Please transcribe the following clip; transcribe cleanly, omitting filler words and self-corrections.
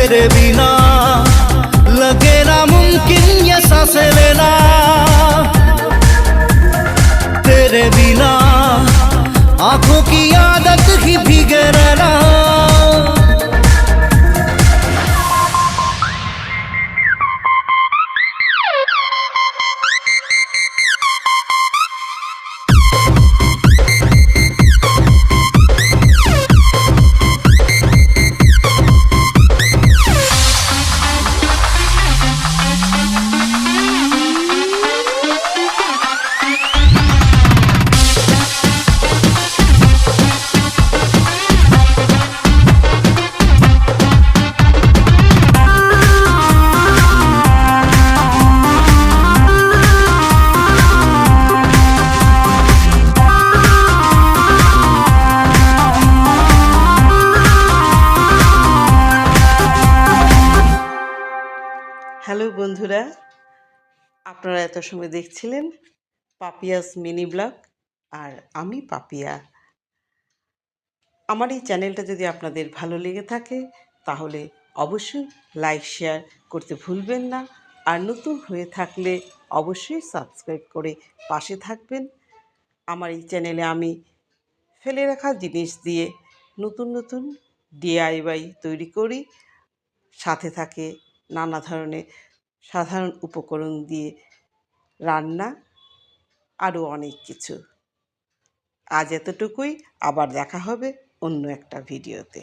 तेरे बिना लगे ना मुमकिन ये सांसें लेना, तेरे बिना आंखों की आदत ही भीगे रहना। হ্যালো বন্ধুরা, আপনারা এত সময় দেখছিলেন পাপিয়াস মিনি ব্লগ, আর আমি পাপিয়া। আমার এই চ্যানেলটা যদি আপনাদের ভালো লেগে থাকে তাহলে অবশ্যই লাইক শেয়ার করতে ভুলবেন না, আর নতুন হয়ে থাকলে অবশ্যই সাবস্ক্রাইব করে পাশে থাকবেন। আমার এই চ্যানেলে আমি ফেলে রাখা জিনিস দিয়ে নতুন নতুন DIY তৈরি করি, সাথে থাকে নানা ধরনের সাধারণ উপকরণ দিয়ে রান্না, আরও অনেক কিছু। আজ এতটুকুই, আবার দেখা হবে অন্য একটা ভিডিওতে।